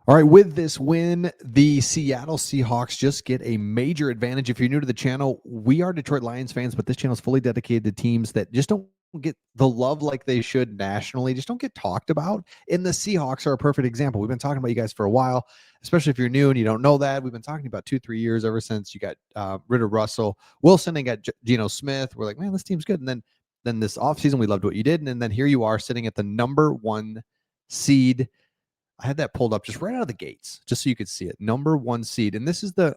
All right, with this win, the Seattle Seahawks just get a major advantage. If you're new to the channel, we are Detroit Lions fans, but this channel is fully dedicated to teams that just don't get the love like they should nationally, just don't get talked about. And the Seahawks are a perfect example. We've been talking about you guys for a while, especially if you're new and you don't know that. We've been talking about 2-3 years ever since you got rid of Russell Wilson and got Geno Smith. We're like, man, this team's good. And then this offseason, we loved what you did. And then here you are sitting at the number 1 seed. I had that pulled up just right out of the gates, just so you could see it. Number 1 seed, and this is the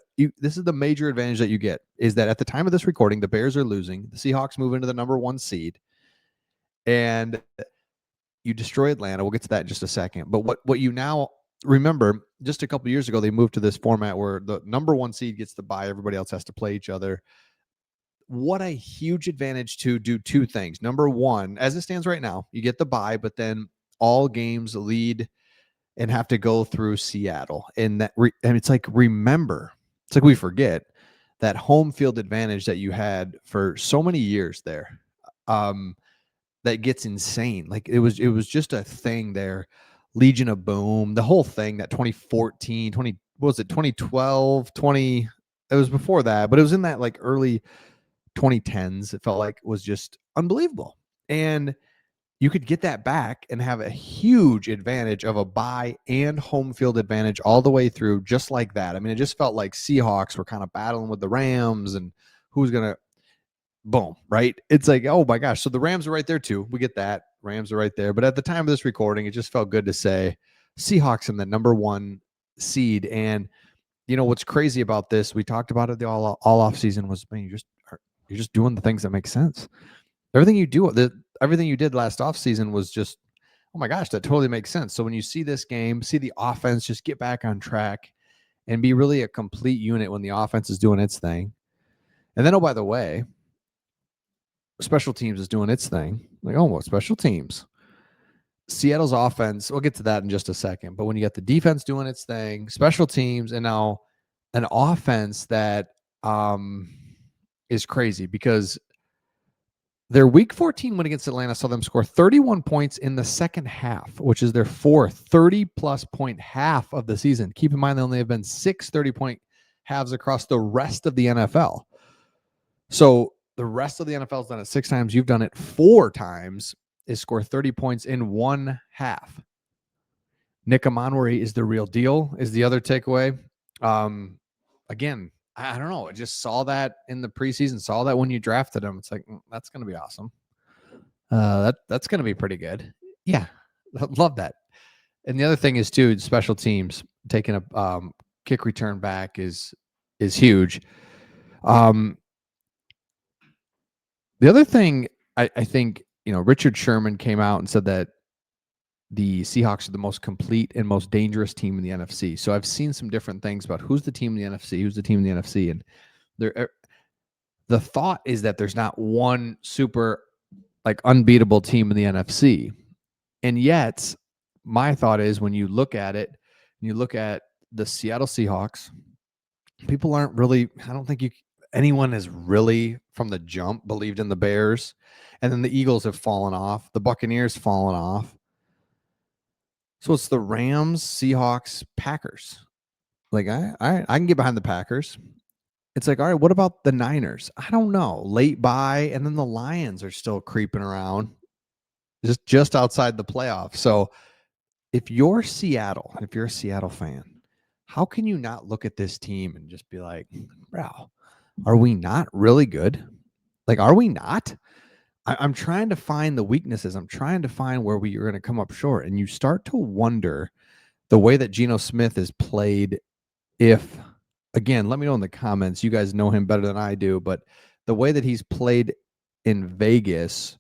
major advantage that you get is that at the time of this recording, the Bears are losing. The Seahawks move into the number 1 seed, and you destroy Atlanta. We'll get to that in just a second. But what you now remember, just a couple years ago, they moved to this format where the number 1 seed gets the bye. Everybody else has to play each other. What a huge advantage to do 2 things. Number 1, as it stands right now, you get the bye, but then all games lead and have to go through Seattle. And and it's like, remember, it's like we forget that home field advantage that you had for so many years there. That gets insane. Like it was just a thing there. Legion of Boom, the whole thing, that 2014, what was it, 2012, 20, it was before that, but it was in that like early 2010s. It felt like it was just unbelievable. And you could get that back and have a huge advantage of a bye and home field advantage all the way through, just like that. I mean, it just felt like Seahawks were kind of battling with the Rams and who's going to boom, right? It's like, oh my gosh. So the Rams are right there too. We get that. Rams are right there. But at the time of this recording, it just felt good to say Seahawks in the number 1 seed. And you know what's crazy about this? We talked about it the all off season was, man, you're just doing the things that make sense. Everything you do, everything you did last offseason was just, oh my gosh, that totally makes sense. So when you see this game, see the offense just get back on track and be really a complete unit when the offense is doing its thing. And then, oh, by the way, special teams is doing its thing. Like, oh, well, special teams. Seattle's offense, we'll get to that in just a second. But when you got the defense doing its thing, special teams, and now an offense that is crazy because their Week 14 win against Atlanta saw them score 31 points in the second half, which is their 4th 30-plus point half of the season. Keep in mind, they only have been 6 30-point halves across the rest of the NFL. So the rest of the NFL has done it 6 times. You've done it 4 times, is score 30 points in one half. Nick Amonwari is the real deal, is the other takeaway. Again, I don't know. I just saw that in the preseason, saw that when you drafted him. It's like, that's going to be awesome. That's going to be pretty good. Yeah, love that. And the other thing is, too, special teams taking a kick return back is huge. The other thing, I think, Richard Sherman came out and said that the Seahawks are the most complete and most dangerous team in the NFC. So I've seen some different things about who's the team in the NFC, who's the team in the NFC. And the thought is that there's not one super like unbeatable team in the NFC. And yet my thought is when you look at it, and you look at the Seattle Seahawks, people aren't really, I don't think anyone has really from the jump believed in the Bears. And then the Eagles have fallen off. The Buccaneers fallen off. So it's the Rams, Seahawks, Packers. Like, I can get behind the Packers. It's like, all right, what about the Niners? I don't know. Late bye, and then the Lions are still creeping around just outside the playoffs. So if you're Seattle, if you're a Seattle fan, how can you not look at this team and just be like, bro, are we not really good? Like, are we not? I'm trying to find the weaknesses. I'm trying to find where we are going to come up short. And you start to wonder the way that Geno Smith is played. If, again, let me know in the comments. You guys know him better than I do. But the way that he's played in Vegas,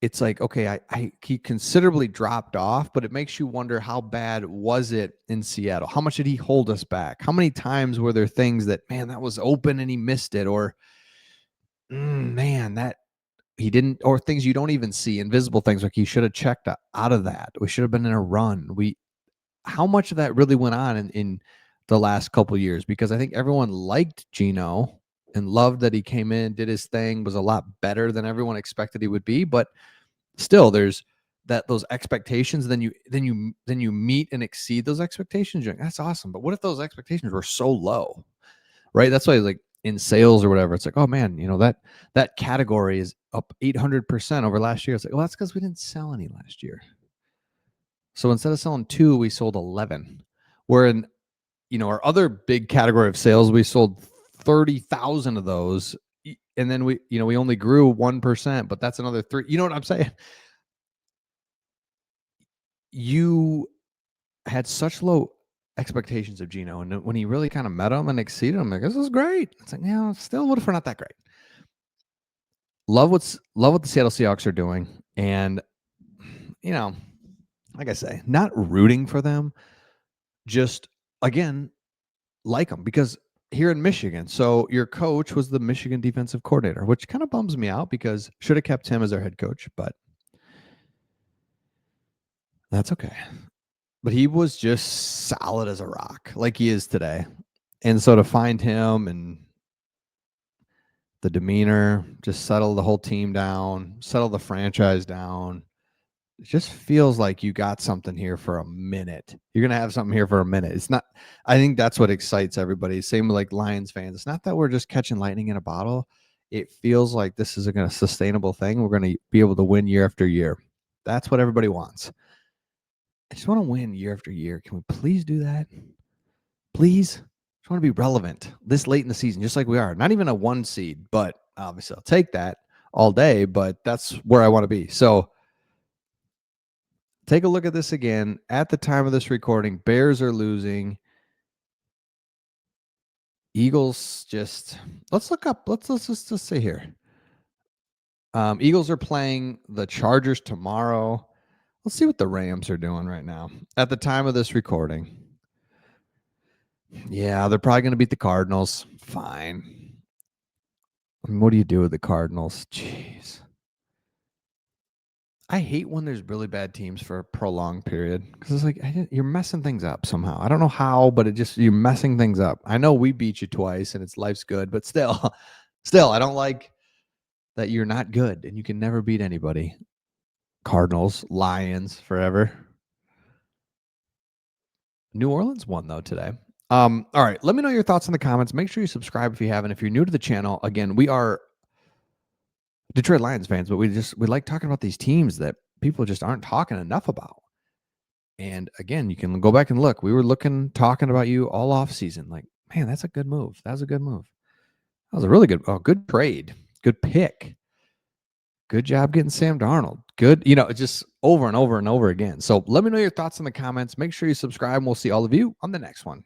it's like, okay, he considerably dropped off, but it makes you wonder how bad was it in Seattle? How much did he hold us back? How many times were there things that, man, that was open and he missed it? Or, man, that he didn't, or things you don't even see, invisible things like he should have checked out of that. We should have been in a run. How much of that really went on in the last couple of years? Because I think everyone liked Geno and loved that he came in, did his thing, was a lot better than everyone expected he would be. But still, there's those expectations, then you meet and exceed those expectations. You're like, that's awesome. But what if those expectations were so low, right? That's why, like, in sales or whatever, it's like, oh man, that category is up 800% over last year. It's like, well, that's because we didn't sell any last year. So instead of selling 2, we sold 11. Where in our other big category of sales, we sold 30,000 of those, and then we only grew 1%, but that's another 3. You know what I'm saying? You had such low expectations of Geno, and when he really kind of met him and exceeded him, like, this is great. It's like, still, what if we're not that great? Love what the Seattle Seahawks are doing, and like I say, not rooting for them, just again like them, because here in Michigan, so your coach was the Michigan defensive coordinator, which kind of bums me out because should have kept him as our head coach, but that's okay. But he was just solid as a rock, like he is today. And so to find him and the demeanor, just settle the whole team down, settle the franchise down, it just feels like you got something here for a minute. You're going to have something here for a minute. It's not, I think that's what excites everybody. Same with like Lions fans. It's not that we're just catching lightning in a bottle. It feels like this is a sustainable thing. We're going to be able to win year after year. That's what everybody wants. I just want to win year after year. Can we please do that? Please? I just want to be relevant this late in the season, just like we are. Not even a 1 seed, but obviously I'll take that all day, but that's where I want to be. So take a look at this again. At the time of this recording, Bears are losing. Eagles let's look up. Let's just see here. Eagles are playing the Chargers tomorrow. Let's see what the Rams are doing right now at the time of this recording. Yeah, they're probably going to beat the Cardinals. Fine. I mean, what do you do with the Cardinals? Jeez. I hate when there's really bad teams for a prolonged period because it's like you're messing things up somehow. I don't know how, but you're messing things up. I know we beat you twice and life's good, but still, I don't like that you're not good and you can never beat anybody. Cardinals, Lions, forever. New Orleans won though today. All right, let me know your thoughts in the comments. Make sure you subscribe if you haven't. If you're new to the channel, again, we are Detroit Lions fans, but we like talking about these teams that people just aren't talking enough about. And again, you can go back and look. We were talking about you all off season. Like, man, that's a good move. That was a good move. That was a really good trade. Good pick. Good job getting Sam Darnold. Good, just over and over and over again. So let me know your thoughts in the comments. Make sure you subscribe, and we'll see all of you on the next one.